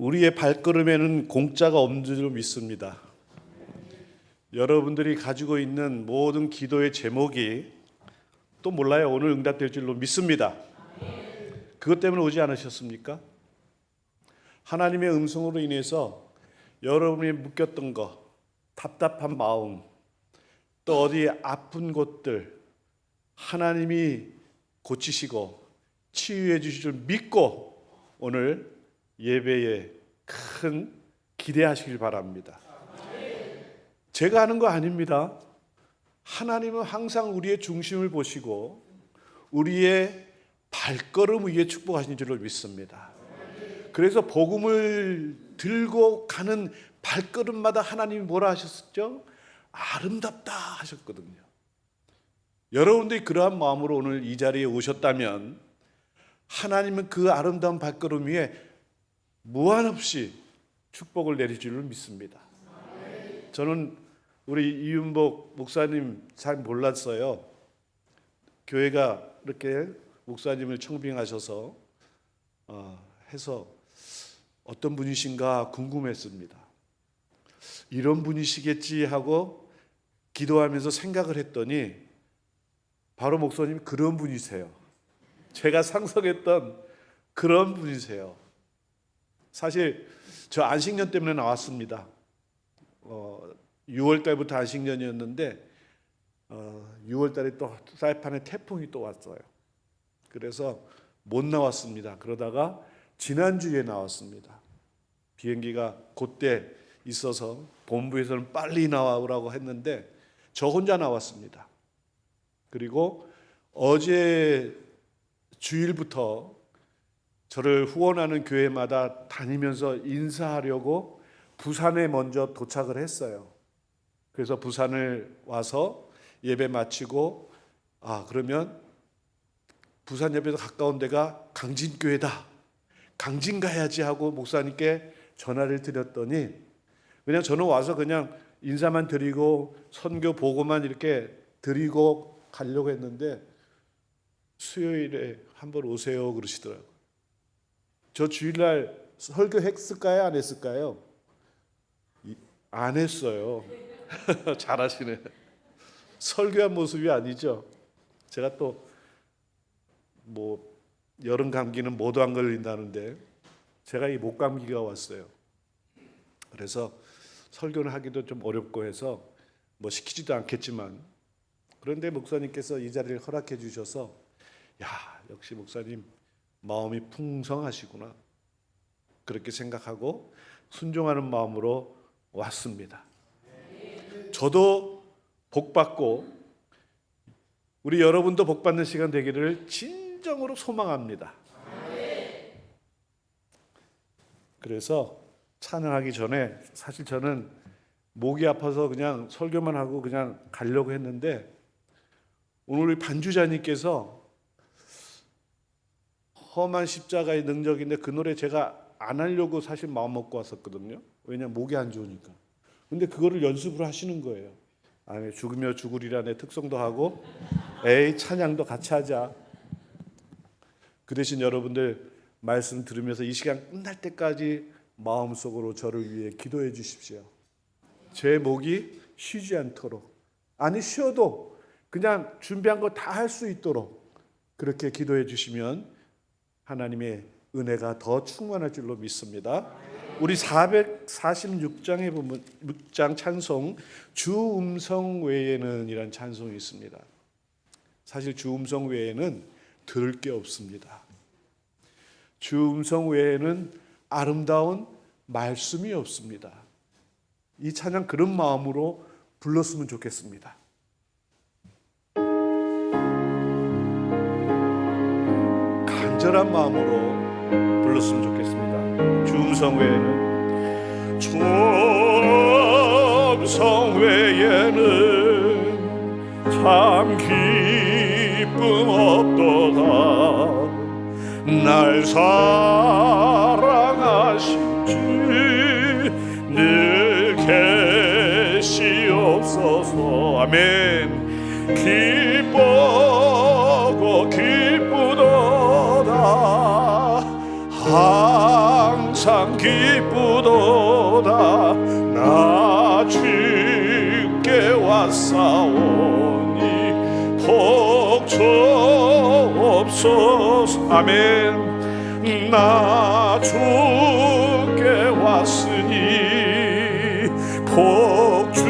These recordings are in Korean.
우리의 발걸음에는 공짜가 없는 줄 믿습니다. 여러분들이 가지고 있는 모든 기도의 제목이 또 몰라요. 오늘 응답될 줄로 믿습니다. 그것 때문에 오지 않으셨습니까? 하나님의 음성으로 인해서 여러분이 묶였던 거, 답답한 마음, 또 어디 아픈 곳들 하나님이 고치시고 치유해 주실 줄 믿고 오늘 예배에 큰 기대하시길 바랍니다. 제가 하는 거 아닙니다. 하나님은 항상 우리의 중심을 보시고 우리의 발걸음 위에 축복하신 줄을 믿습니다. 그래서 복음을 들고 가는 발걸음마다 하나님이 뭐라 하셨죠? 아름답다 하셨거든요. 여러분들이 그러한 마음으로 오늘 이 자리에 오셨다면 하나님은 그 아름다운 발걸음 위에 무한없이 축복을 내릴 줄을 믿습니다. 저는 우리 이윤복 목사님 잘 몰랐어요. 교회가 이렇게 목사님을 청빙하셔서 해서 어떤 분이신가 궁금했습니다. 이런 분이시겠지 하고 기도하면서 생각을 했더니 바로 목사님 그런 분이세요. 제가 상상했던 그런 분이세요. 사실 저 안식년 때문에 나왔습니다. 6월 달부터 안식년이었는데 6월 달에 또 사이판에 태풍이 또 왔어요. 그래서 못 나왔습니다. 그러다가 지난주에 나왔습니다. 비행기가 그때 있어서 본부에서는 빨리 나오라고 했는데 저 혼자 나왔습니다. 그리고 어제 주일부터 저를 후원하는 교회마다 다니면서 인사하려고 부산에 먼저 도착을 했어요. 그래서 부산을 와서 예배 마치고 그러면 부산 옆에서 가까운 데가 강진교회다. 강진 가야지 하고 목사님께 전화를 드렸더니 그냥 저는 와서 그냥 인사만 드리고 선교 보고만 이렇게 드리고 가려고 했는데 수요일에 한번 오세요 그러시더라고요. 저 주일날 설교 했을까요? 안 했을까요? 안 했어요. 잘하시네. 설교한 모습이 아니죠. 제가 또 여름 감기는 모두 안 걸린다는데 제가 이 목 감기가 왔어요. 그래서 설교를 하기도 좀 어렵고 해서 시키지도 않겠지만 그런데 목사님께서 이 자리를 허락해 주셔서 역시 목사님 마음이 풍성하시구나 그렇게 생각하고 순종하는 마음으로 왔습니다. 저도 복받고 우리 여러분도 복받는 시간 되기를 진정으로 소망합니다. 그래서 찬양하기 전에 사실 저는 목이 아파서 그냥 설교만 하고 그냥 가려고 했는데 오늘 우리 반주자님께서 험한 십자가의 능력인데 그 노래 제가 안 하려고 사실 마음 먹고 왔었거든요. 왜냐면 목이 안 좋으니까. 근데 그거를 연습을 하시는 거예요. 죽으며 죽으리라 내 특성도 하고 찬양도 같이 하자. 그 대신 여러분들 말씀 들으면서 이 시간 끝날 때까지 마음속으로 저를 위해 기도해 주십시오. 제 목이 쉬지 않도록 쉬어도 그냥 준비한 거 다 할 수 있도록 그렇게 기도해 주시면 하나님의 은혜가 더 충만할 줄로 믿습니다. 우리 446장에 보면 6장 찬송 주 음성 외에는 이란 찬송이 있습니다. 사실 주 음성 외에는 들을 게 없습니다. 주 음성 외에는 아름다운 말씀이 없습니다. 이 찬양 그런 마음으로 불렀으면 좋겠습니다. 간절한 마음으로 불렀으면 좋겠습니다. 주 음성 외에는 주 음성 외에는 참 기쁨 없도다. 날 사랑하신 주 늘 계시옵소서. 아멘. 기쁘고 기쁘도다 항상 항상 기쁘도다. 나 주께 왔사오니 복주옵소서. 아멘. 나 주께 왔으니 복주시옵소서.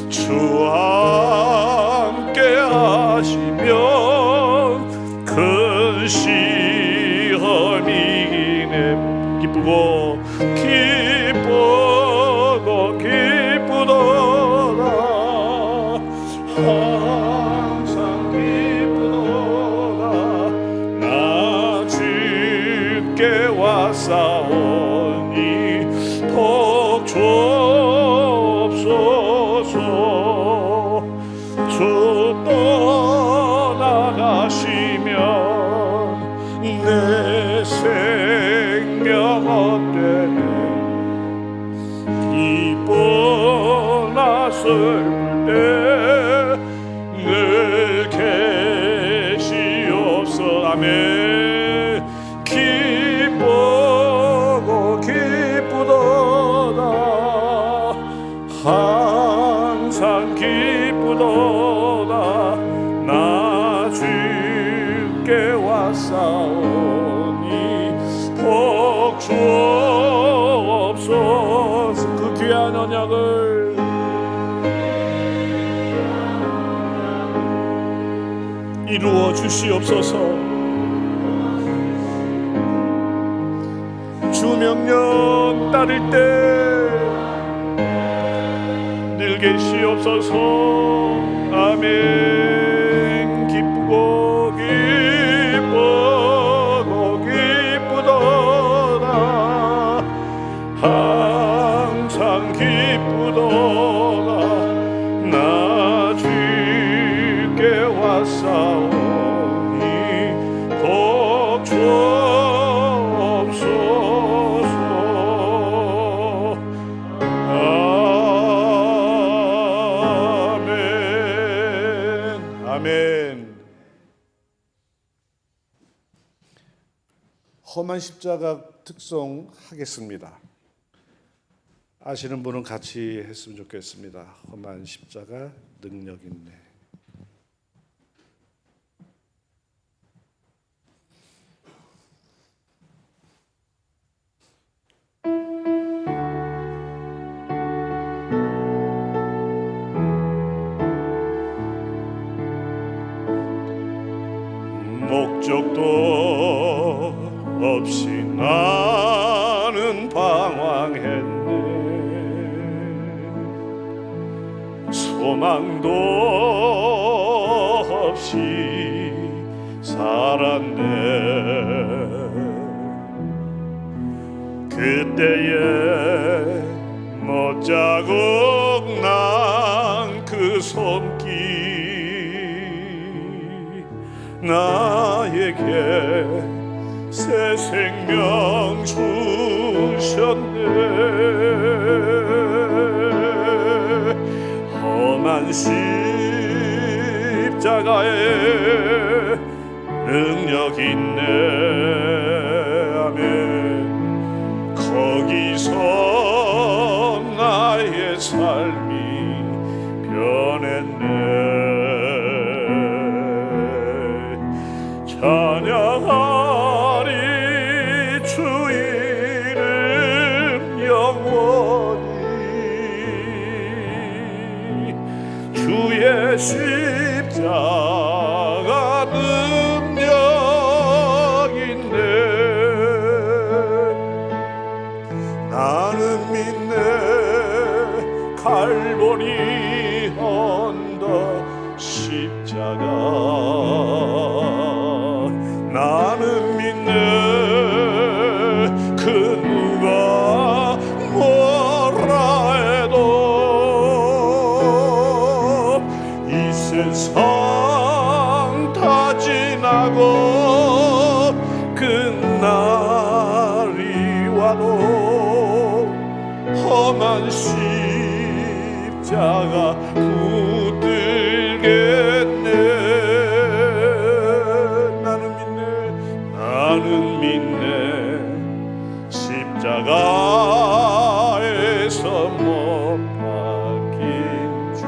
주 함께 하시면 큰 시험이 이기네. 기쁘고 기쁘도다. 항상 기쁘도다. 나 주께 왔사오니 복주옵소서. 주 떠나가시면 내 생명 헛되네. 기뻐나 슬플 때 늘 계시옵소서. 아멘. 기쁘고 기쁘도다. 항상 기쁘도다. 나 주께 왔사오니 복주옵소서. 그 귀한 언약을 이루어 주시옵소서. 주 명령 따를 때 늘 계시옵소서. 아멘. 기쁘고 기쁘도다. 항상 기쁘도다. 나 주께 왔사오니 복주옵소서. 아멘. 험한 십자가 특송 하겠습니다. 아시는 분은 같이 했으면 좋겠습니다. 험한 십자가 능력 있네. 목적도 없이 나는 방황했네. 소망도 없이 살았네. 그때에 못자국 난 그 손길 나에게 새 생명 주셨네. 험한 십자가에 능력 있네. 아멘. 거기서 나의 삶이 변했네. 찬양하리 주 이름 영원히. 주의 십자가 능력 있네. 나는 믿네. 갈보리 언덕 십자가. 나는 믿네. 그 누가 뭐라 해도 이 세상 다 지나고 그날이 와도 험한 십자가 붙들겠네. 나는 나는 믿네 십자가에서 못 박힌 주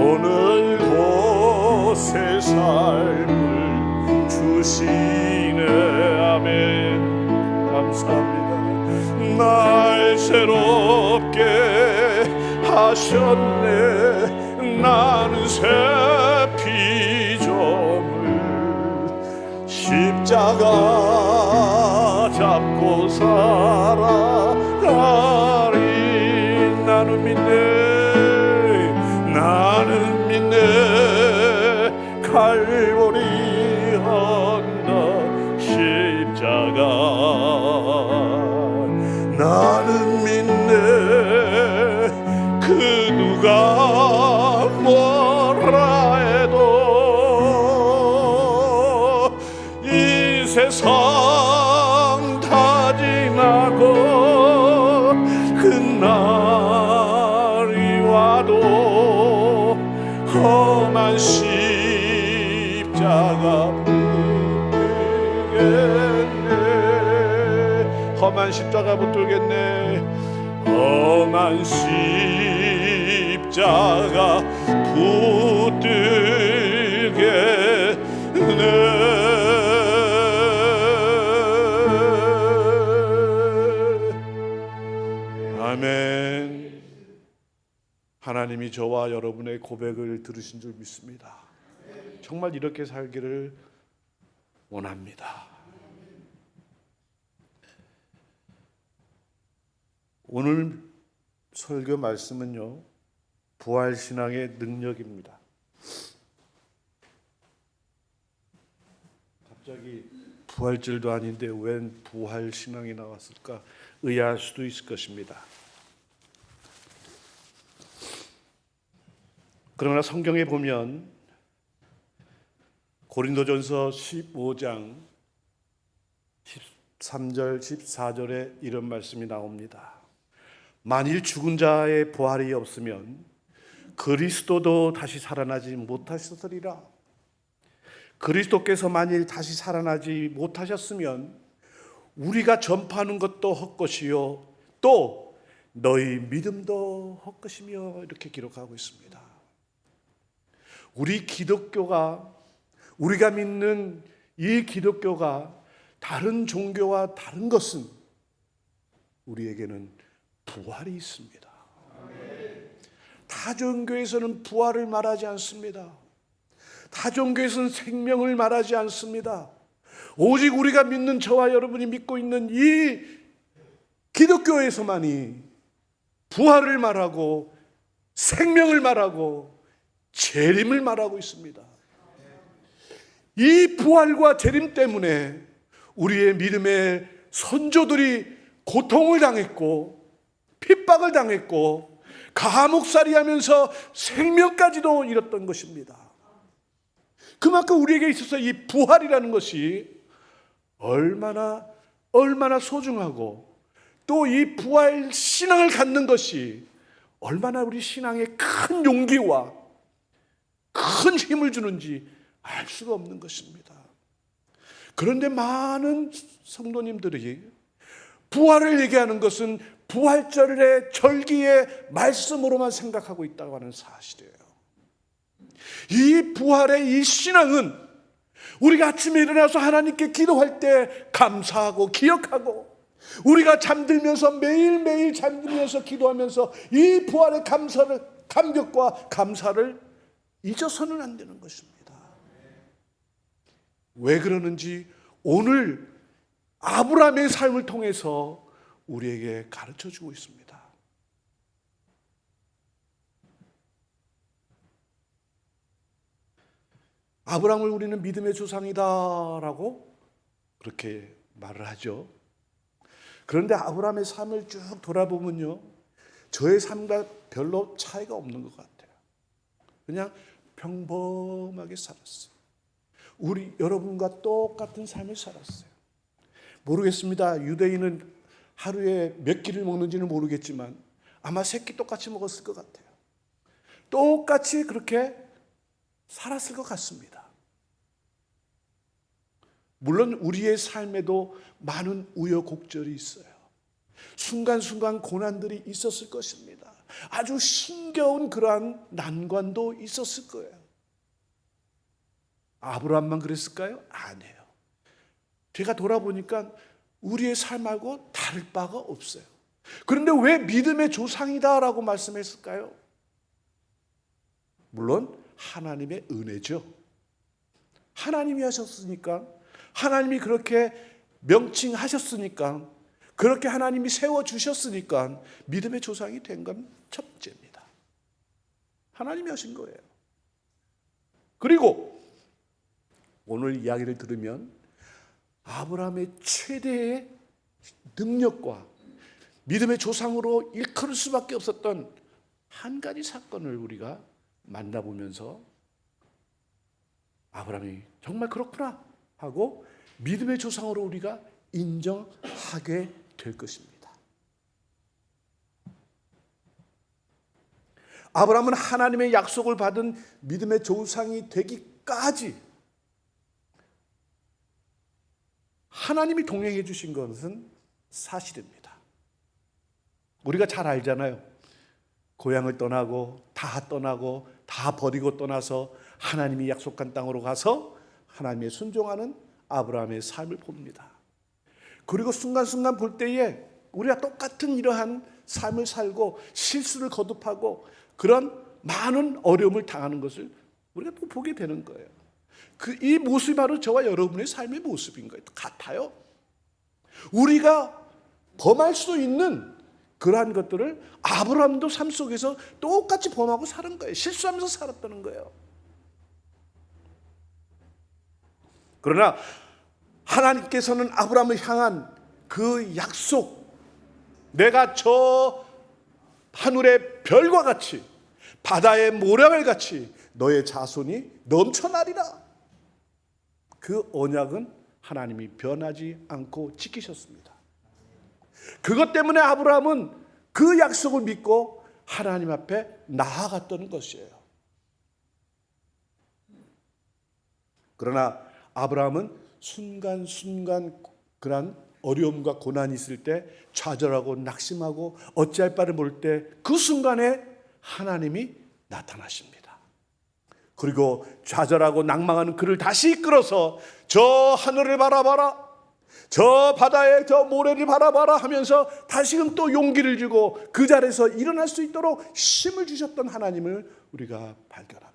오늘도 새 삶을 주시네. 아멘. 감사합니다. 날 새롭게 하셨네. 나는 새 피조물 십자가 잡고 살아가리. 나는 믿네 나는 믿네 칼보리 언덕 십자가 나는 믿네 그 누가 뭐라 해도 이 세상 다 지나고 그날이 와도 험한 십자가 붙들겠네. 험한 십자가 붙들겠네. 험한 십자가 붙들겠네. 아멘. 하나님이 저와 여러분의 고백을 들으신 줄 믿습니다. 정말 이렇게 살기를 원합니다. 오늘 설교 말씀은요, 부활신앙의 능력입니다. 갑자기 부활절도 아닌데 웬 부활신앙이 나왔을까 의아할 수도 있을 것입니다. 그러나 성경에 보면 고린도전서 15장 13절 14절에 이런 말씀이 나옵니다. 만일 죽은 자의 부활이 없으면 그리스도도 다시 살아나지 못하셨으리라. 그리스도께서 만일 다시 살아나지 못하셨으면 우리가 전파하는 것도 헛것이요 또 너희 믿음도 헛것이며 이렇게 기록하고 있습니다. 우리 기독교가 우리가 믿는 이 기독교가 다른 종교와 다른 것은 우리에게는 부활이 있습니다. 타종교에서는 부활을 말하지 않습니다. 타종교에서는 생명을 말하지 않습니다. 오직 우리가 믿는 저와 여러분이 믿고 있는 이 기독교에서만이 부활을 말하고 생명을 말하고 재림을 말하고 있습니다. 이 부활과 재림 때문에 우리의 믿음의 선조들이 고통을 당했고 핍박을 당했고 감옥살이하면서 생명까지도 잃었던 것입니다. 그만큼 우리에게 있어서 이 부활이라는 것이 얼마나 소중하고 또 이 부활 신앙을 갖는 것이 얼마나 우리 신앙에 큰 용기와 큰 힘을 주는지 알 수가 없는 것입니다. 그런데 많은 성도님들이 부활을 얘기하는 것은 부활절의 절기의 말씀으로만 생각하고 있다고 하는 사실이에요. 이 부활의 이 신앙은 우리가 아침에 일어나서 하나님께 기도할 때 감사하고 기억하고 우리가 잠들면서 매일매일 잠들면서 기도하면서 이 부활의 감격과 감사를 잊어서는 안 되는 것입니다. 왜 그러는지 오늘 아브라함의 삶을 통해서 우리에게 가르쳐주고 있습니다. 아브라함을 우리는 믿음의 조상이다라고 그렇게 말을 하죠. 그런데 아브라함의 삶을 쭉 돌아보면요, 저의 삶과 별로 차이가 없는 것 같아요. 그냥 평범하게 살았어요. 우리 여러분과 똑같은 삶을 살았어요. 모르겠습니다. 유대인은 하루에 몇 끼를 먹는지는 모르겠지만 아마 3끼 똑같이 먹었을 것 같아요. 똑같이 그렇게 살았을 것 같습니다. 물론 우리의 삶에도 많은 우여곡절이 있어요. 순간순간 고난들이 있었을 것입니다. 아주 힘겨운 그러한 난관도 있었을 거예요. 아브라함만 그랬을까요? 아니에요. 제가 돌아보니까 우리의 삶하고 다를 바가 없어요. 그런데 왜 믿음의 조상이다라고 말씀했을까요? 물론 하나님의 은혜죠. 하나님이 하셨으니까, 하나님이 그렇게 명칭하셨으니까, 그렇게 하나님이 세워주셨으니까 믿음의 조상이 된 건 첫째입니다. 하나님이 하신 거예요. 그리고 오늘 이야기를 들으면 아브라함의 최대의 능력과 믿음의 조상으로 일컬을 수밖에 없었던 한 가지 사건을 우리가 만나보면서 아브라함이 정말 그렇구나 하고 믿음의 조상으로 우리가 인정하게 될 것입니다. 아브라함은 하나님의 약속을 받은 믿음의 조상이 되기까지 하나님이 동행해 주신 것은 사실입니다. 우리가 잘 알잖아요. 고향을 떠나고 다 버리고 떠나서 하나님이 약속한 땅으로 가서 하나님의 순종하는 아브라함의 삶을 봅니다. 그리고 순간순간 볼 때에 우리가 똑같은 이러한 삶을 살고 실수를 거듭하고 그런 많은 어려움을 당하는 것을 우리가 또 보게 되는 거예요. 이 모습이 바로 저와 여러분의 삶의 모습인 것 같아요. 우리가 범할 수 있는 그러한 것들을 아브라함도 삶 속에서 똑같이 범하고 사는 거예요. 실수하면서 살았다는 거예요. 그러나 하나님께서는 아브라함을 향한 그 약속, 내가 저 하늘의 별과 같이 바다의 모래알 같이 너의 자손이 넘쳐나리라. 그 언약은 하나님이 변하지 않고 지키셨습니다. 그것 때문에 아브라함은 그 약속을 믿고 하나님 앞에 나아갔던 것이에요. 그러나 아브라함은 순간순간 그런 어려움과 고난이 있을 때 좌절하고 낙심하고 어찌할 바를 모를 때 그 순간에 하나님이 나타나십니다. 그리고 좌절하고 낭망하는 그를 다시 이끌어서 저 하늘을 바라봐라, 저 바다에 저 모래를 바라봐라 하면서 다시금 또 용기를 주고 그 자리에서 일어날 수 있도록 힘을 주셨던 하나님을 우리가 발견합니다.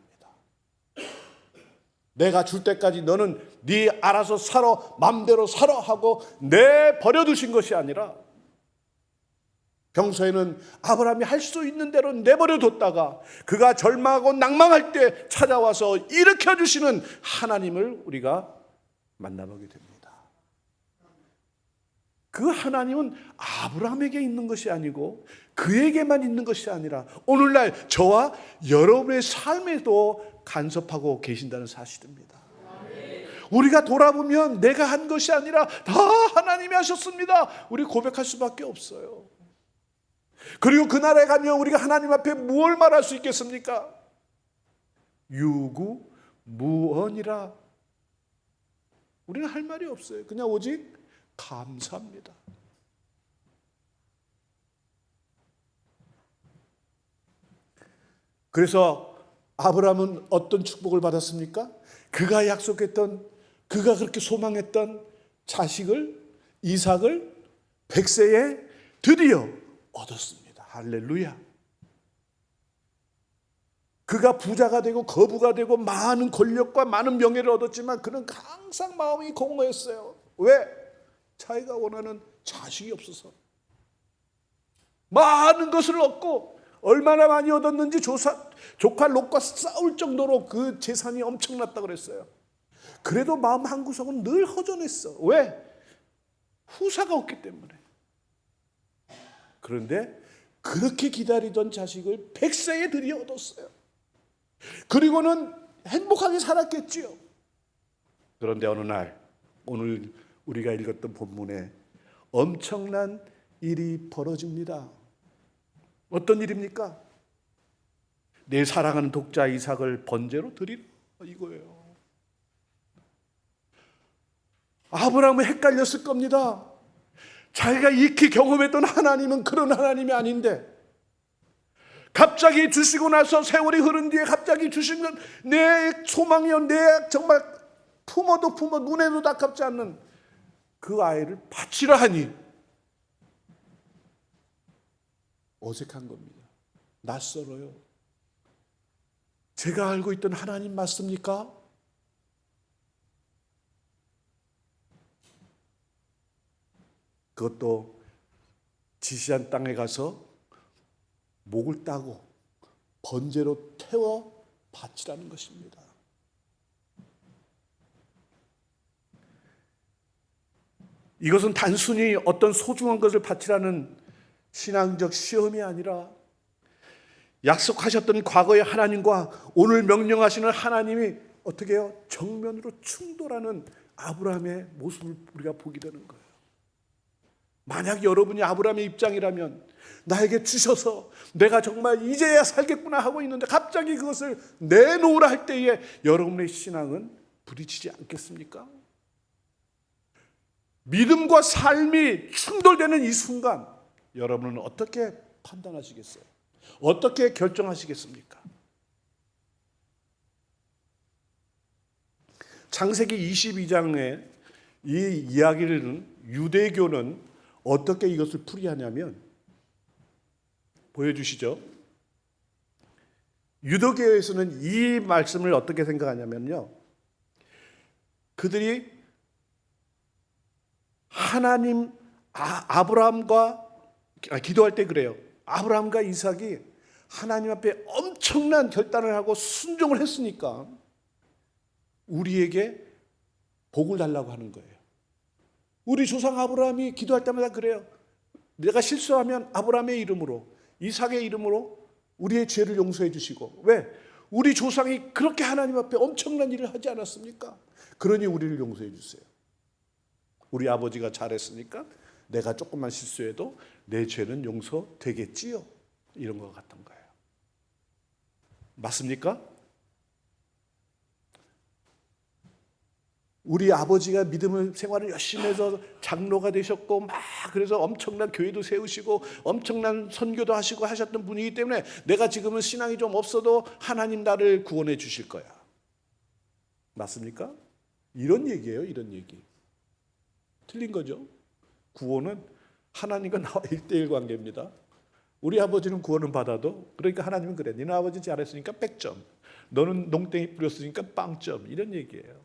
내가 줄 때까지 너는 네 알아서 살아, 맘대로 살아 하고 내버려두신 것이 아니라 평소에는 아브라함이 할 수 있는 대로 내버려뒀다가 그가 절망하고 낭망할 때 찾아와서 일으켜주시는 하나님을 우리가 만나보게 됩니다. 그 하나님은 아브라함에게 있는 것이 아니고 그에게만 있는 것이 아니라 오늘날 저와 여러분의 삶에도 간섭하고 계신다는 사실입니다. 우리가 돌아보면 내가 한 것이 아니라 다 하나님이 하셨습니다. 우리 고백할 수밖에 없어요. 그리고 그날에 가면 우리가 하나님 앞에 무엇을 말할 수 있겠습니까? 유구무원이라. 우리는 할 말이 없어요. 그냥 오직 감사합니다. 그래서 아브라함은 어떤 축복을 받았습니까? 그가 약속했던, 그가 그렇게 소망했던 자식을, 이삭을 100세에 드디어 얻었습니다. 할렐루야. 그가 부자가 되고 거부가 되고 많은 권력과 많은 명예를 얻었지만 그는 항상 마음이 공허했어요. 왜? 자기가 원하는 자식이 없어서. 많은 것을 얻고 얼마나 많이 얻었는지 조카 롯과 싸울 정도로 그 재산이 엄청났다고 그랬어요. 그래도 마음 한구석은 늘 허전했어. 왜? 후사가 없기 때문에. 그런데 그렇게 기다리던 자식을 100세에 드디어 얻었어요. 그리고는 행복하게 살았겠지요. 그런데 어느 날, 오늘 우리가 읽었던 본문에 엄청난 일이 벌어집니다. 어떤 일입니까? 내 사랑하는 독자 이삭을 번제로 드리라, 이거예요. 아브라함은 헷갈렸을 겁니다. 자기가 익히 경험했던 하나님은 그런 하나님이 아닌데, 갑자기 주시고 나서 세월이 흐른 뒤에 갑자기 주신 건 내 소망이요, 내 정말 품어도 품어 눈에도 닦지 않는 그 아이를 바치라 하니 어색한 겁니다. 낯설어요. 제가 알고 있던 하나님 맞습니까? 그것도 지시한 땅에 가서 목을 따고 번제로 태워 바치라는 것입니다. 이것은 단순히 어떤 소중한 것을 바치라는 신앙적 시험이 아니라 약속하셨던 과거의 하나님과 오늘 명령하시는 하나님이 어떻게 해요? 정면으로 충돌하는 아브라함의 모습을 우리가 보게 되는 거예요. 만약 여러분이 아브라함의 입장이라면 나에게 주셔서 내가 정말 이제야 살겠구나 하고 있는데 갑자기 그것을 내놓으라 할 때에 여러분의 신앙은 부딪히지 않겠습니까? 믿음과 삶이 충돌되는 이 순간 여러분은 어떻게 판단하시겠어요? 어떻게 결정하시겠습니까? 창세기 22장의 이 이야기를 유대교는 어떻게 이것을 풀이하냐면, 보여주시죠. 유대교에서는 이 말씀을 어떻게 생각하냐면요, 그들이 하나님 아브라함과 기도할 때 그래요. 아브라함과 이삭이 하나님 앞에 엄청난 결단을 하고 순종을 했으니까 우리에게 복을 달라고 하는 거예요. 우리 조상 아브라함이 기도할 때마다 그래요. 내가 실수하면 아브라함의 이름으로, 이삭의 이름으로 우리의 죄를 용서해 주시고. 왜? 우리 조상이 그렇게 하나님 앞에 엄청난 일을 하지 않았습니까? 그러니 우리를 용서해 주세요. 우리 아버지가 잘했으니까 내가 조금만 실수해도 내 죄는 용서되겠지요. 이런 것 같은 거예요. 맞습니까? 우리 아버지가 믿음을 생활을 열심히 해서 장로가 되셨고 막 그래서 엄청난 교회도 세우시고 엄청난 선교도 하시고 하셨던 분이기 때문에 내가 지금은 신앙이 좀 없어도 하나님 나를 구원해 주실 거야. 맞습니까? 이런 얘기예요. 이런 얘기. 틀린 거죠. 구원은 하나님과 나와 1대1 관계입니다. 우리 아버지는 구원은 받아도, 그러니까 하나님은 그래. 너는 아버지 잘했으니까 100점. 너는 농땡이 뿌렸으니까 빵점. 이런 얘기예요.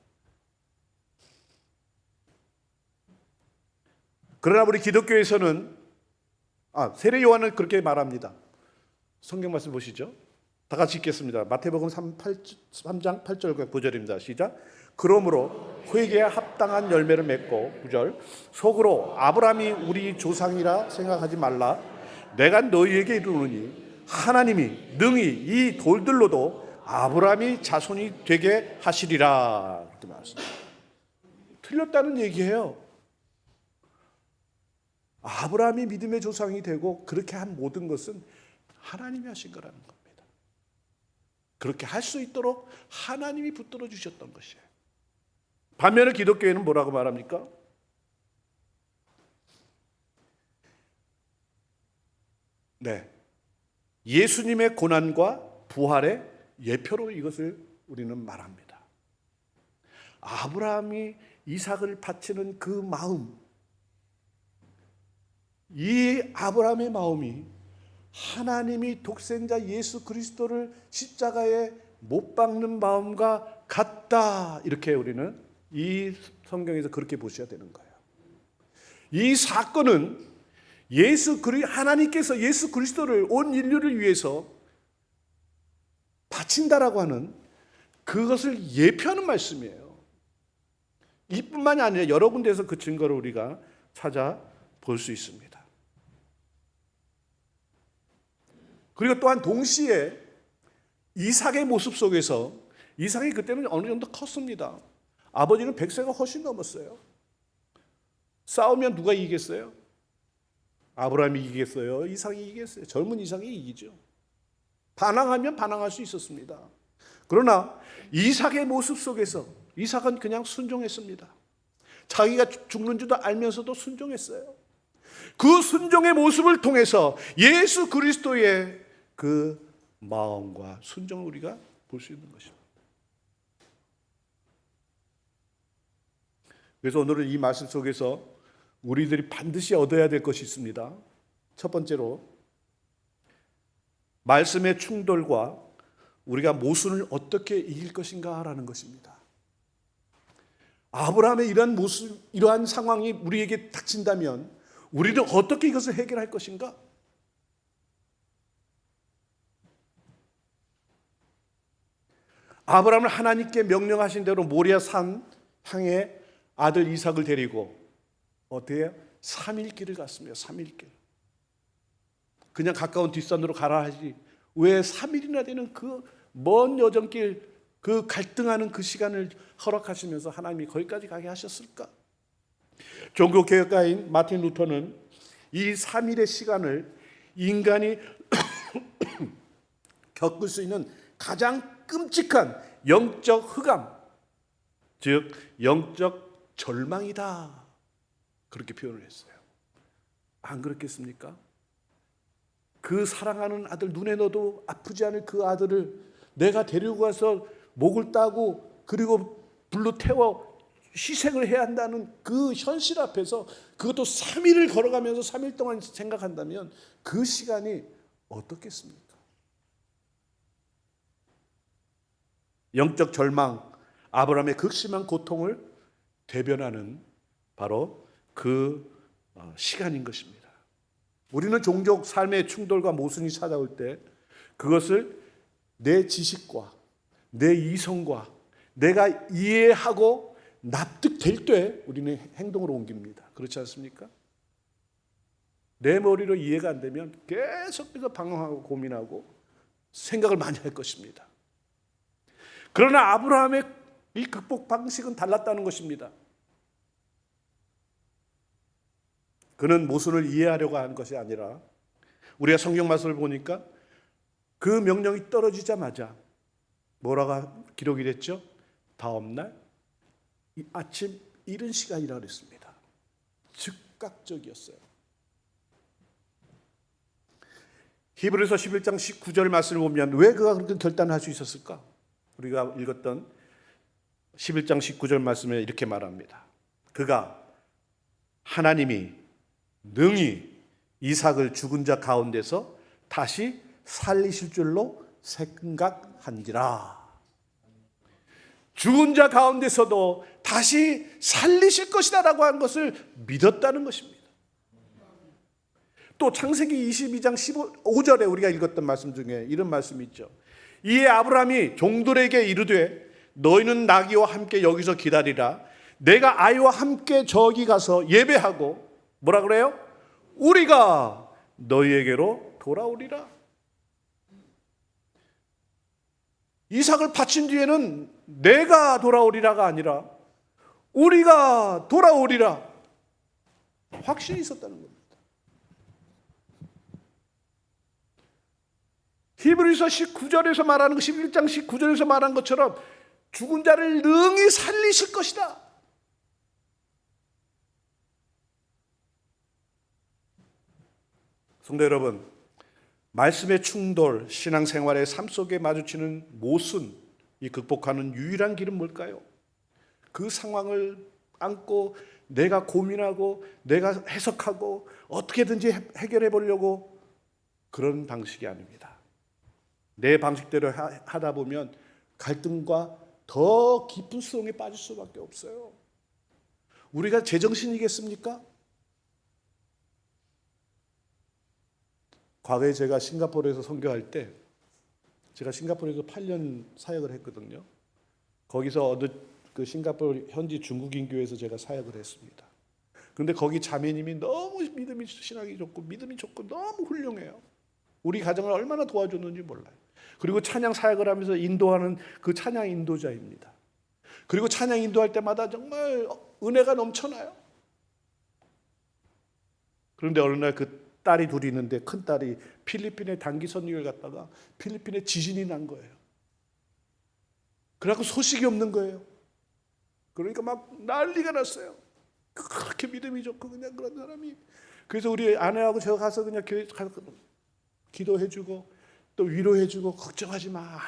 그러나 우리 기독교에서는 세례 요한은 그렇게 말합니다. 성경 말씀 보시죠. 다 같이 읽겠습니다. 마태복음 3장 8절과 9절입니다. 시작. 그러므로 회개에 합당한 열매를 맺고 9절 속으로 아브라함이 우리 조상이라 생각하지 말라. 내가 너희에게 이르노니 하나님이 능히 이 돌들로도 아브라함이 자손이 되게 하시리라. 이렇게 말했습니다. 틀렸다는 얘기예요. 아브라함이 믿음의 조상이 되고 그렇게 한 모든 것은 하나님이 하신 거라는 겁니다. 그렇게 할 수 있도록 하나님이 붙들어 주셨던 것이에요. 반면에 기독교에는 뭐라고 말합니까? 네, 예수님의 고난과 부활의 예표로 이것을 우리는 말합니다. 아브라함이 이삭을 바치는 그 마음, 이 아브라함의 마음이 하나님이 독생자 예수 그리스도를 십자가에 못 박는 마음과 같다. 이렇게 우리는 이 성경에서 그렇게 보셔야 되는 거예요. 이 사건은 하나님께서 예수 그리스도를 온 인류를 위해서 바친다라고 하는 그것을 예표하는 말씀이에요. 이뿐만이 아니라 여러 군데에서 그 증거를 우리가 찾아볼 수 있습니다. 그리고 또한 동시에 이삭의 모습 속에서 이삭이 그때는 어느 정도 컸습니다. 아버지는 100세가 훨씬 넘었어요. 싸우면 누가 이기겠어요? 아브라함이 이기겠어요? 이삭이 이기겠어요? 젊은 이삭이 이기죠. 반항하면 반항할 수 있었습니다. 그러나 이삭의 모습 속에서 이삭은 그냥 순종했습니다. 자기가 죽는 줄도 알면서도 순종했어요. 그 순종의 모습을 통해서 예수 그리스도의 그 마음과 순종을 우리가 볼 수 있는 것입니다. 그래서 오늘은 이 말씀 속에서 우리들이 반드시 얻어야 될 것이 있습니다. 첫 번째로 말씀의 충돌과 우리가 모순을 어떻게 이길 것인가라는 것입니다. 아브라함의 이러한 상황이 우리에게 닥친다면 우리는 어떻게 이것을 해결할 것인가? 아브라함은 하나님께 명령하신 대로 모리아 산 향해 아들 이삭을 데리고 어떻게 해요? 3일 길을 갔습니다. 3일 길. 그냥 가까운 뒷산으로 가라 하지 왜 3일이나 되는 그 먼 여정길, 그 갈등하는 그 시간을 허락하시면서 하나님이 거기까지 가게 하셨을까? 종교개혁가인 마틴 루터는 이 3일의 시간을 인간이 겪을 수 있는 가장 끔찍한 영적 흑암, 즉 영적 절망이다, 그렇게 표현을 했어요. 안 그렇겠습니까? 그 사랑하는 아들, 눈에 넣어도 아프지 않을 그 아들을 내가 데리고 가서 목을 따고 그리고 불로 태워 희생을 해야 한다는 그 현실 앞에서 그것도 3일을 걸어가면서 3일 동안 생각한다면 그 시간이 어떻겠습니까? 영적 절망, 아브라함의 극심한 고통을 대변하는 바로 그 시간인 것입니다. 우리는 종종 삶의 충돌과 모순이 찾아올 때 그것을 내 지식과 내 이성과 내가 이해하고 납득될 때 우리는 행동으로 옮깁니다. 그렇지 않습니까? 내 머리로 이해가 안 되면 계속해서 방황하고 고민하고 생각을 많이 할 것입니다. 그러나 아브라함의 이 극복 방식은 달랐다는 것입니다. 그는 모순을 이해하려고 하는 것이 아니라 우리가 성경 말씀을 보니까 그 명령이 떨어지자마자 뭐라고 기록이 됐죠? 다음 날 아침 이른 시간이라 그랬습니다. 즉각적이었어요. 히브리서 11장 19절 말씀을 보면 왜 그가 그렇게 결단을 할 수 있었을까? 우리가 읽었던 11장 19절 말씀에 이렇게 말합니다. 그가 하나님이 능히 이삭을 죽은 자 가운데서 다시 살리실 줄로 생각한지라. 죽은 자 가운데서도 다시 살리실 것이다 라고 한 것을 믿었다는 것입니다. 또 창세기 22장 15절에 우리가 읽었던 말씀 중에 이런 말씀이 있죠. 이에 아브라함이 종들에게 이르되 너희는 나귀와 함께 여기서 기다리라. 내가 아이와 함께 저기 가서 예배하고 뭐라 그래요? 우리가 너희에게로 돌아오리라. 이삭을 바친 뒤에는 내가 돌아오리라가 아니라 우리가 돌아오리라 확신이 있었다는 겁니다. 히브리서 19절에서 말하는 11장 19절에서 말한 것처럼 죽은 자를 능히 살리실 것이다. 성도 여러분, 말씀의 충돌, 신앙생활의 삶 속에 마주치는 모순, 이 극복하는 유일한 길은 뭘까요? 그 상황을 안고 내가 고민하고 내가 해석하고 어떻게든지 해결해 보려고 그런 방식이 아닙니다. 내 방식대로 하다 보면 갈등과 더 깊은 수렁에 빠질 수밖에 없어요. 우리가 제정신이겠습니까? 과거에 제가 싱가포르에서 선교할 때 제가 싱가포르에서 8년 사역을 했거든요. 거기서 어느 그 싱가포르 현지 중국인 교회에서 제가 사역을 했습니다. 그런데 거기 자매님이 너무 믿음이 신학이 좋고 믿음이 좋고 너무 훌륭해요. 우리 가정을 얼마나 도와줬는지 몰라요. 그리고 찬양 사역을 하면서 인도하는 그 찬양 인도자입니다. 그리고 찬양 인도할 때마다 정말 은혜가 넘쳐나요. 그런데 어느 날 그 딸이 둘이 있는데 큰 딸이 필리핀에 단기 선교를 갔다가 필리핀에 지진이 난 거예요. 그래갖고 소식이 없는 거예요. 그러니까 막 난리가 났어요. 그렇게 믿음이 좋고 그냥 그런 사람이. 그래서 우리 아내하고 제가 가서 그냥 교회 가서 기도해주고 또 위로해주고 걱정하지 마,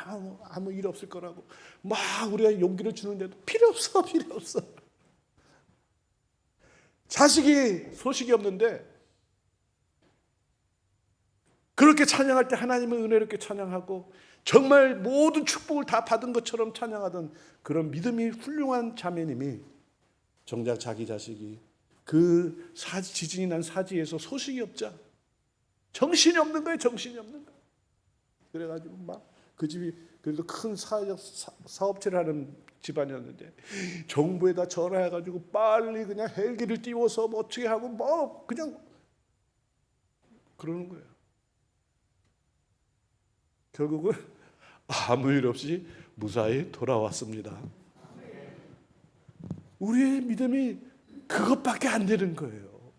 아무 일 없을 거라고 막 우리가 용기를 주는데도 필요 없어. 자식이 소식이 없는데 그렇게 찬양할 때 하나님을 은혜롭게 찬양하고 정말 모든 축복을 다 받은 것처럼 찬양하던 그런 믿음이 훌륭한 자매님이 정작 자기 자식이 그 지진이 난 사지에서 소식이 없자 정신이 없는 거예요. 그래가지고 막 그 집이 그래도 큰 사업체를 하는 집안이었는데 정부에다 전화해가지고 빨리 그냥 헬기를 띄워서 뭐 어떻게 하고 뭐 그냥 그러는 거예요. 결국은 아무 일 없이 무사히 돌아왔습니다. 우리의 믿음이 그것밖에 안 되는 거예요.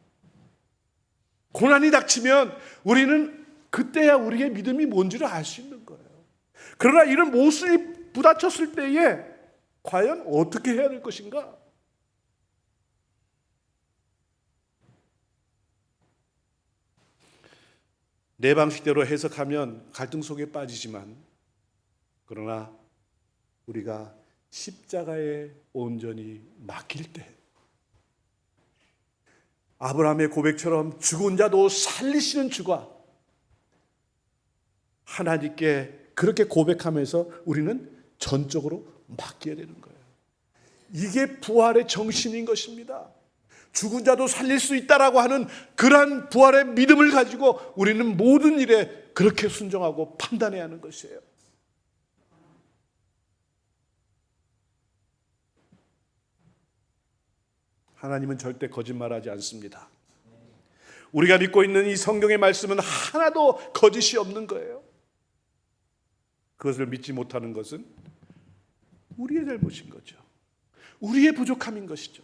고난이 닥치면 우리는 그때야 우리의 믿음이 뭔지를 알 수 있는 거예요. 그러나 이런 모순이 부닥쳤을 때에 과연 어떻게 해야 될 것인가? 내 방식대로 해석하면 갈등 속에 빠지지만 그러나 우리가 십자가에 온전히 맡길 때 아브라함의 고백처럼 죽은 자도 살리시는 주가 하나님께 그렇게 고백하면서 우리는 전적으로 맡겨야 되는 거예요. 이게 부활의 정신인 것입니다. 죽은 자도 살릴 수 있다라고 하는 그러한 부활의 믿음을 가지고 우리는 모든 일에 그렇게 순종하고 판단해야 하는 것이에요. 하나님은 절대 거짓말하지 않습니다. 우리가 믿고 있는 이 성경의 말씀은 하나도 거짓이 없는 거예요. 그것을 믿지 못하는 것은 우리의 잘못인 거죠. 우리의 부족함인 것이죠.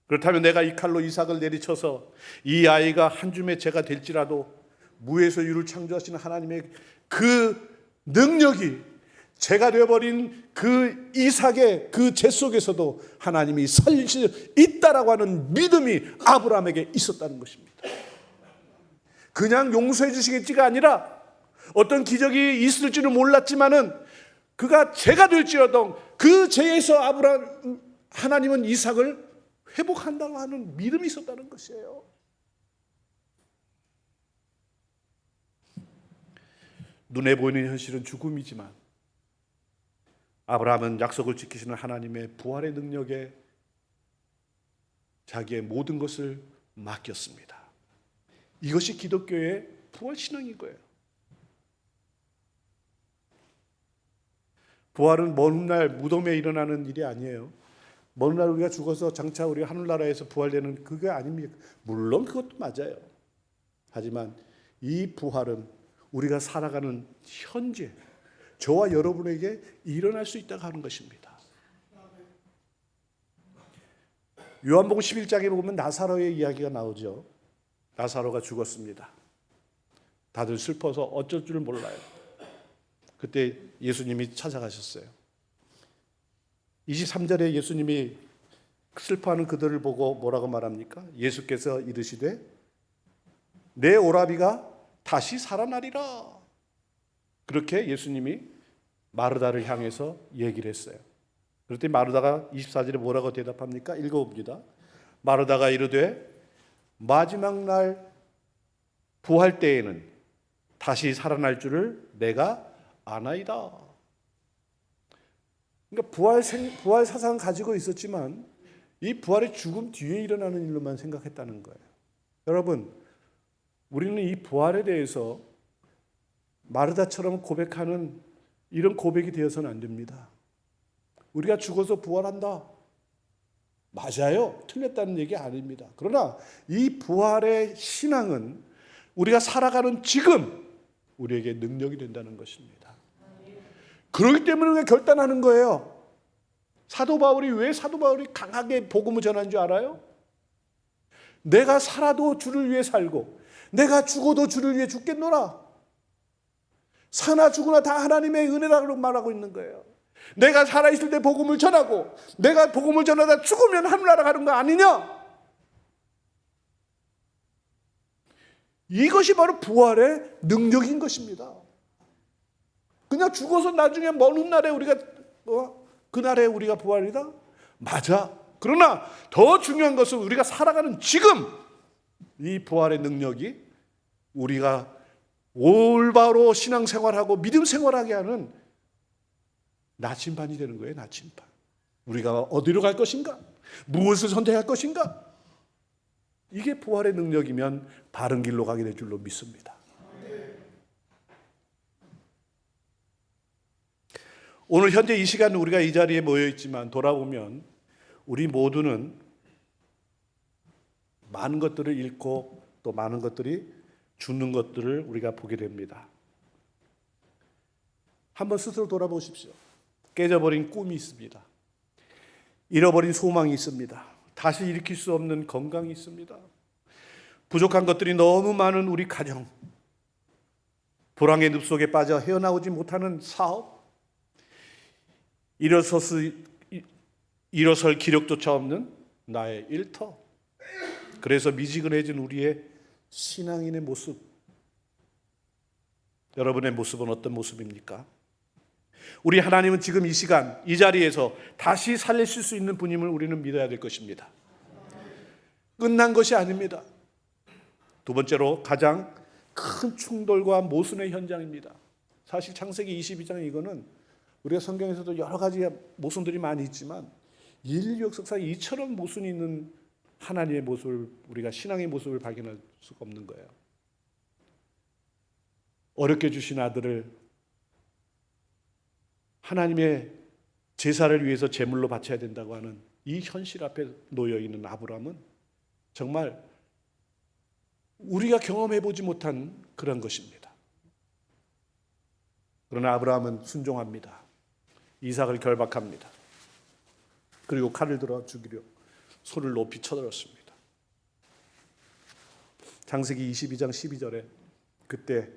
그렇다면 내가 이 칼로 이삭을 내리쳐서 이 아이가 한 줌의 죄가 될지라도 무에서 유를 창조하시는 하나님의 그 능력이 죄가 되어버린 그 이삭의 그 죄 속에서도 하나님이 살릴 수 있다라고 하는 믿음이 아브라함에게 있었다는 것입니다. 그냥 용서해 주시겠지가 아니라 어떤 기적이 있을지는 몰랐지만은 그가 죄가 될지라도 그 죄에서 하나님은 이삭을 회복한다고 하는 믿음이 있었다는 것이에요. 눈에 보이는 현실은 죽음이지만 아브라함은 약속을 지키시는 하나님의 부활의 능력에 자기의 모든 것을 맡겼습니다. 이것이 기독교의 부활 신앙인 거예요. 부활은 먼 날 무덤에 일어나는 일이 아니에요. 먼 날 우리가 죽어서 장차 우리가 하늘나라에서 부활되는 그게 아닙니까? 물론 그것도 맞아요. 하지만 이 부활은 우리가 살아가는 현재 저와 여러분에게 일어날 수 있다고 하는 것입니다. 요한복음 11장에 보면 나사로의 이야기가 나오죠. 나사로가 죽었습니다. 다들 슬퍼서 어쩔 줄 몰라요. 그때 예수님이 찾아가셨어요. 23절에 예수님이 슬퍼하는 그들을 보고 뭐라고 말합니까? 예수께서 이르시되 내 오라비가 다시 살아나리라. 그렇게 예수님이 마르다를 향해서 얘기를 했어요. 그랬더니 마르다가 24절에 뭐라고 대답합니까? 읽어봅니다. 마르다가 이르되 마지막 날 부활 때에는 다시 살아날 줄을 내가 아나이다. 그러니까 부활 사상을 가지고 있었지만 이 부활의 죽음 뒤에 일어나는 일로만 생각했다는 거예요. 여러분, 우리는 이 부활에 대해서 마르다처럼 고백하는 이런 고백이 되어서는 안 됩니다. 우리가 죽어서 부활한다. 맞아요. 틀렸다는 얘기 아닙니다. 그러나 이 부활의 신앙은 우리가 살아가는 지금 우리에게 능력이 된다는 것입니다. 그렇기 때문에 우리가 결단하는 거예요. 사도 바울이 왜 강하게 복음을 전한 줄 알아요? 내가 살아도 주를 위해 살고 내가 죽어도 주를 위해 죽겠노라. 사나 죽으나 다 하나님의 은혜라고 말하고 있는 거예요. 내가 살아있을 때 복음을 전하고 내가 복음을 전하다 죽으면 하늘나라 가는 거 아니냐? 이것이 바로 부활의 능력인 것입니다. 그냥 죽어서 나중에 먼 훗날에 우리가 그날에 우리가 부활이다? 맞아. 그러나 더 중요한 것은 우리가 살아가는 지금 이 부활의 능력이 우리가 올바로 신앙생활하고 믿음 생활하게 하는 나침반이 되는 거예요. 나침반. 우리가 어디로 갈 것인가? 무엇을 선택할 것인가? 이게 부활의 능력이면 바른 길로 가게 될 줄로 믿습니다. 오늘 현재 이 시간 우리가 이 자리에 모여 있지만 돌아보면 우리 모두는 많은 것들을 잃고 또 많은 것들이 죽는 것들을 우리가 보게 됩니다. 한번 스스로 돌아보십시오. 깨져버린 꿈이 있습니다. 잃어버린 소망이 있습니다. 다시 일으킬 수 없는 건강이 있습니다. 부족한 것들이 너무 많은 우리 가정, 불황의 늪 속에 빠져 헤어나오지 못하는 사업, 일어설 기력조차 없는 나의 일터. 그래서 미지근해진 우리의 신앙인의 모습. 여러분의 모습은 어떤 모습입니까? 우리 하나님은 지금 이 시간 이 자리에서 다시 살리실 수 있는 분임을 우리는 믿어야 될 것입니다. 끝난 것이 아닙니다. 두 번째로 가장 큰 충돌과 모순의 현장입니다. 사실 창세기 22장 이거는 우리가 성경에서도 여러 가지 모순들이 많이 있지만 인류 역사상 이처럼 모순이 있는 하나님의 모습을, 우리가 신앙의 모습을 발견할 수가 없는 거예요. 어렵게 주신 아들을 하나님의 제사를 위해서 제물로 바쳐야 된다고 하는 이 현실 앞에 놓여 있는 아브라함은 정말 우리가 경험해보지 못한 그런 것입니다. 그러나 아브라함은 순종합니다. 이삭을 결박합니다. 그리고 칼을 들어 죽이려 손을 높이 쳐들었습니다. 창세기 22장 12절에 그때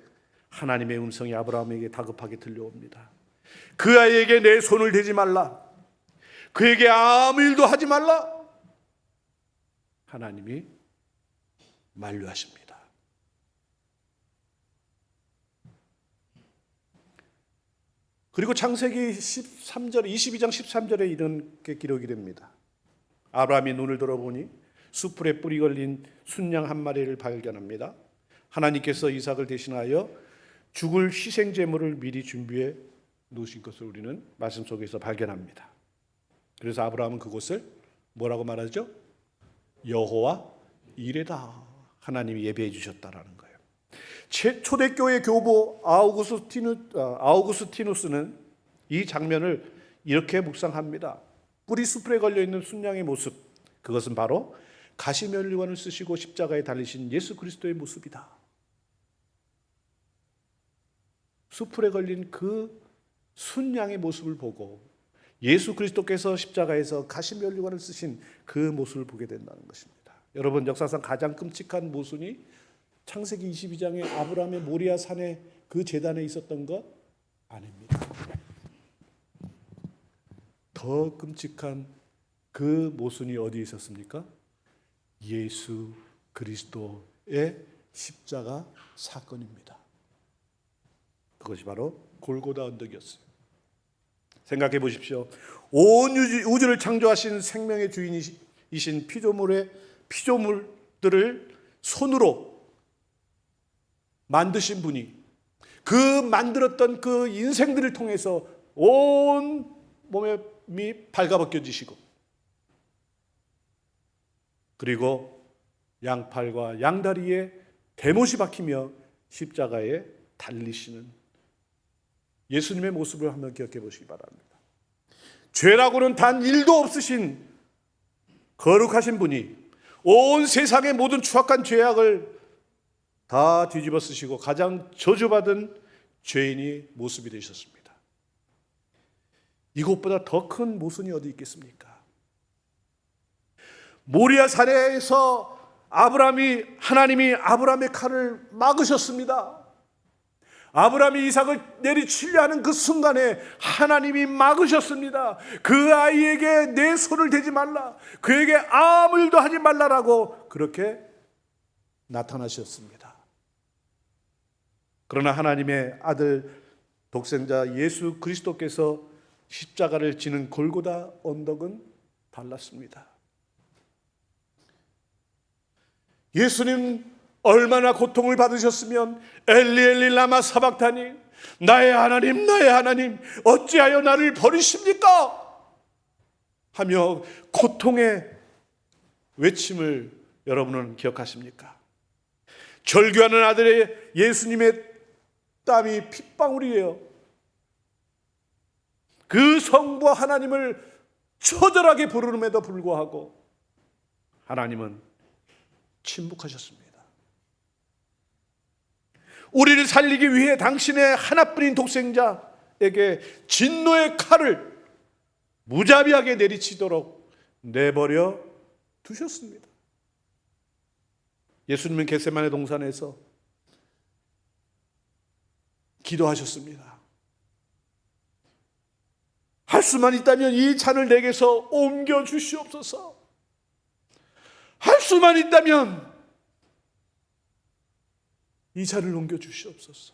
하나님의 음성이 아브라함에게 다급하게 들려옵니다. 그 아이에게 내 손을 대지 말라. 그에게 아무 일도 하지 말라. 하나님이 만류하십니다. 그리고 창세기 22장 13절에 이런 게 기록이 됩니다. 아브라함이 눈을 들어보니 수풀에 뿌리 걸린 순양 한 마리를 발견합니다. 하나님께서 이삭을 대신하여 죽을 희생 제물을 미리 준비해 놓으신 것을 우리는 말씀 속에서 발견합니다. 그래서 아브라함은 그곳을 뭐라고 말하죠? 여호와 이레다. 하나님이 예배해 주셨다라는 거예요. 초대교회 교부 아우구스티누스는 이 장면을 이렇게 묵상합니다. 뿌리 수풀에 걸려있는 순양의 모습, 그것은 바로 가시면류관을 쓰시고 십자가에 달리신 예수 그리스도의 모습이다. 수풀에 걸린 그 순양의 모습을 보고 예수 그리스도께서 십자가에서 가시면류관을 쓰신 그 모습을 보게 된다는 것입니다. 여러분, 역사상 가장 끔찍한 모순이 창세기 22장의 아브라함의 모리아 산에 그 제단에 있었던 것 아닙니다. 더 끔찍한 그 모순이 어디에 있었습니까? 예수 그리스도의 십자가 사건입니다. 그것이 바로 골고다 언덕이었어요. 생각해 보십시오. 온 우주를 창조하신 생명의 주인이신 피조물들을 손으로 만드신 분이 그 만들었던 그 인생들을 통해서 온 몸이 발가벗겨지시고 그리고 양팔과 양다리에 대못이 박히며 십자가에 달리시는 예수님의 모습을 한번 기억해 보시기 바랍니다. 죄라고는 단 1도 없으신 거룩하신 분이 온 세상의 모든 추악한 죄악을 다 뒤집어 쓰시고 가장 저주받은 죄인이 모습이 되셨습니다. 이것보다 더 큰 모순이 어디 있겠습니까? 모리아 산에서 하나님이 아브라함의 칼을 막으셨습니다. 아브라함이 이삭을 내리치려 하는 그 순간에 하나님이 막으셨습니다. 그 아이에게 내 손을 대지 말라, 그에게 아무 일도 하지 말라라고 그렇게 나타나셨습니다. 그러나 하나님의 아들 독생자 예수 그리스도께서 십자가를 지는 골고다 언덕은 달랐습니다. 예수님 얼마나 고통을 받으셨으면 엘리 엘리 라마 사박타니, 나의 하나님 나의 하나님 어찌하여 나를 버리십니까? 하며 고통의 외침을 여러분은 기억하십니까? 절규하는 아들의 예수님의 땀이 핏방울이에요. 그 성부와 하나님을 처절하게 부르름에도 불구하고 하나님은 침묵하셨습니다. 우리를 살리기 위해 당신의 하나뿐인 독생자에게 진노의 칼을 무자비하게 내리치도록 내버려 두셨습니다. 예수님은 겟세마네 동산에서 기도하셨습니다. 할 수만 있다면 이 잔을 내게서 옮겨 주시옵소서. 할 수만 있다면 이 잔을 옮겨 주시옵소서.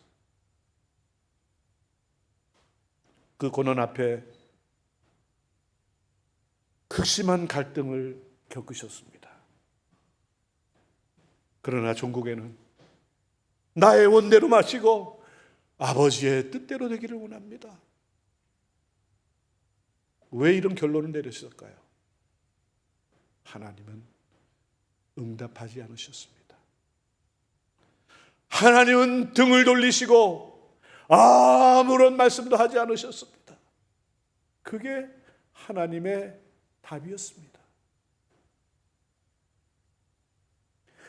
그 고난 앞에 극심한 갈등을 겪으셨습니다. 그러나 종국에는 나의 원대로 마시고 아버지의 뜻대로 되기를 원합니다. 왜 이런 결론을 내리셨을까요? 하나님은 응답하지 않으셨습니다. 하나님은 등을 돌리시고 아무런 말씀도 하지 않으셨습니다. 그게 하나님의 답이었습니다.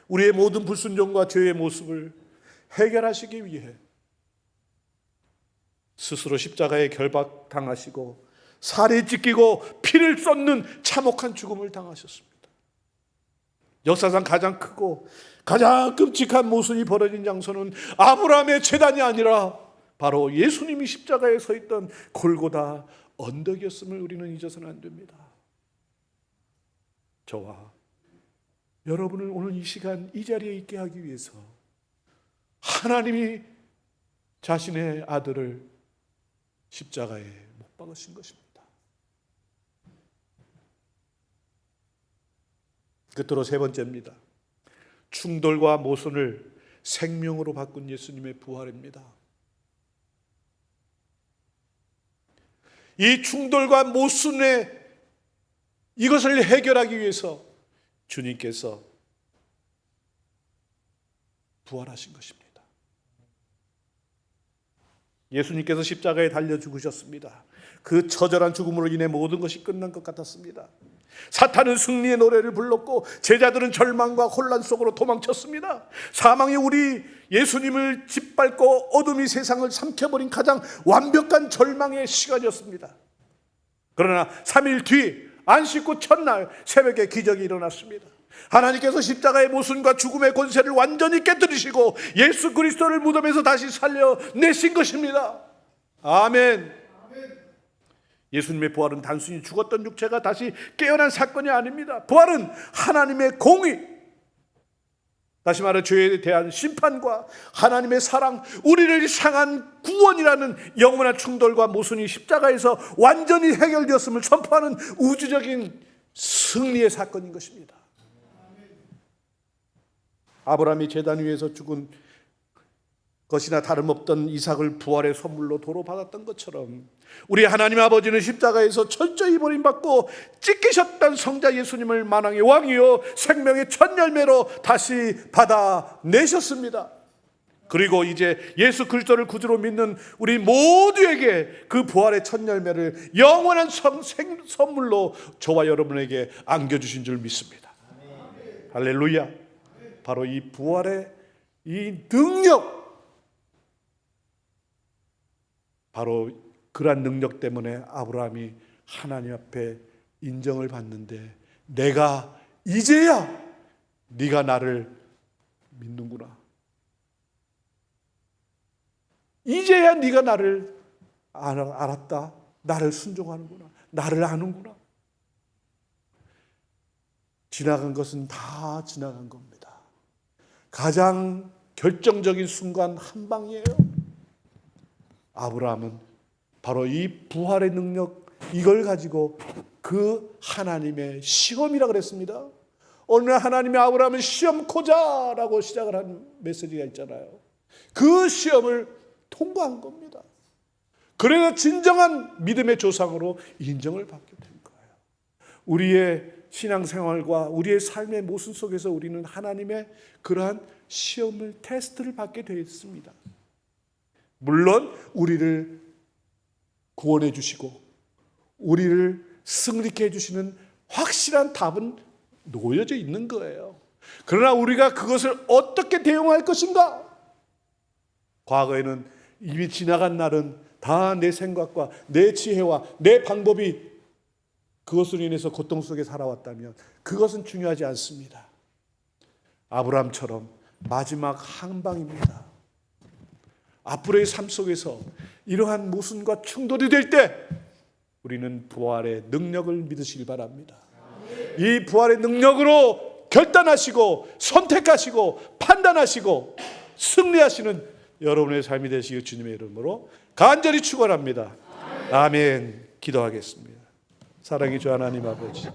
우리의 모든 불순종과 죄의 모습을 해결하시기 위해 스스로 십자가에 결박당하시고 살이 찢기고 피를 쏟는 참혹한 죽음을 당하셨습니다. 역사상 가장 크고 가장 끔찍한 모순이 벌어진 장소는 아브라함의 제단이 아니라 바로 예수님이 십자가에 서 있던 골고다 언덕이었음을 우리는 잊어서는 안 됩니다. 저와 여러분을 오늘 이 시간 이 자리에 있게 하기 위해서 하나님이 자신의 아들을 십자가에 못 박으신 것입니다. 끝으로 세 번째입니다. 충돌과 모순을 생명으로 바꾼 예수님의 부활입니다. 이 충돌과 모순의 이것을 해결하기 위해서 주님께서 부활하신 것입니다. 예수님께서 십자가에 달려 죽으셨습니다. 그 처절한 죽음으로 인해 모든 것이 끝난 것 같았습니다. 사탄은 승리의 노래를 불렀고 제자들은 절망과 혼란 속으로 도망쳤습니다. 사망이 우리 예수님을 짓밟고 어둠이 세상을 삼켜버린 가장 완벽한 절망의 시간이었습니다. 그러나 3일 뒤 안식구 첫날 새벽에 기적이 일어났습니다. 하나님께서 십자가의 모순과 죽음의 권세를 완전히 깨뜨리시고 예수 그리스도를 무덤에서 다시 살려내신 것입니다. 아멘. 예수님의 부활은 단순히 죽었던 육체가 다시 깨어난 사건이 아닙니다. 부활은 하나님의 공의, 다시 말해 죄에 대한 심판과 하나님의 사랑, 우리를 향한 구원이라는 영원한 충돌과 모순이 십자가에서 완전히 해결되었음을 선포하는 우주적인 승리의 사건인 것입니다. 아브라함이 제단 위에서 죽은 것이나 다름없던 이삭을 부활의 선물로 도로 받았던 것처럼 우리 하나님 아버지는 십자가에서 철저히 버림받고 찢기셨던 성자 예수님을 만왕의 왕이요 생명의 첫 열매로 다시 받아내셨습니다. 그리고 이제 예수 그리스도를 구주로 믿는 우리 모두에게 그 부활의 첫 열매를 영원한 선물로 저와 여러분에게 안겨주신 줄 믿습니다. 할렐루야. 바로 이 부활의 이 능력, 바로 그러한 능력 때문에 아브라함이 하나님 앞에 인정을 받는데 내가 이제야 네가 나를 믿는구나. 이제야 네가 나를 알았다. 나를 순종하는구나. 나를 아는구나. 지나간 것은 다 지나간 겁니다. 가장 결정적인 순간 한 방이에요. 아브라함은 바로 이 부활의 능력, 이걸 가지고 그 하나님의 시험이라 그랬습니다. 어느 날 하나님이 아브라함을 시험코자라고 시작을 한 메시지가 있잖아요. 그 시험을 통과한 겁니다. 그래서 진정한 믿음의 조상으로 인정을 받게 된 거예요. 우리의 신앙생활과 우리의 삶의 모습 속에서 우리는 하나님의 그러한 시험을, 테스트를 받게 되어 있습니다. 물론 우리를 구원해 주시고 우리를 승리케 해주시는 확실한 답은 놓여져 있는 거예요. 그러나 우리가 그것을 어떻게 대응할 것인가? 과거에는 이미 지나간 날은 다 내 생각과 내 지혜와 내 방법이 그것으로 인해서 고통 속에 살아왔다면 그것은 중요하지 않습니다. 아브라함처럼 마지막 한 방입니다. 앞으로의 삶 속에서 이러한 모순과 충돌이 될 때 우리는 부활의 능력을 믿으시길 바랍니다. 이 부활의 능력으로 결단하시고 선택하시고 판단하시고 승리하시는 여러분의 삶이 되시길 주님의 이름으로 간절히 축원합니다. 아멘. 기도하겠습니다. 사랑의 주 하나님 아버지,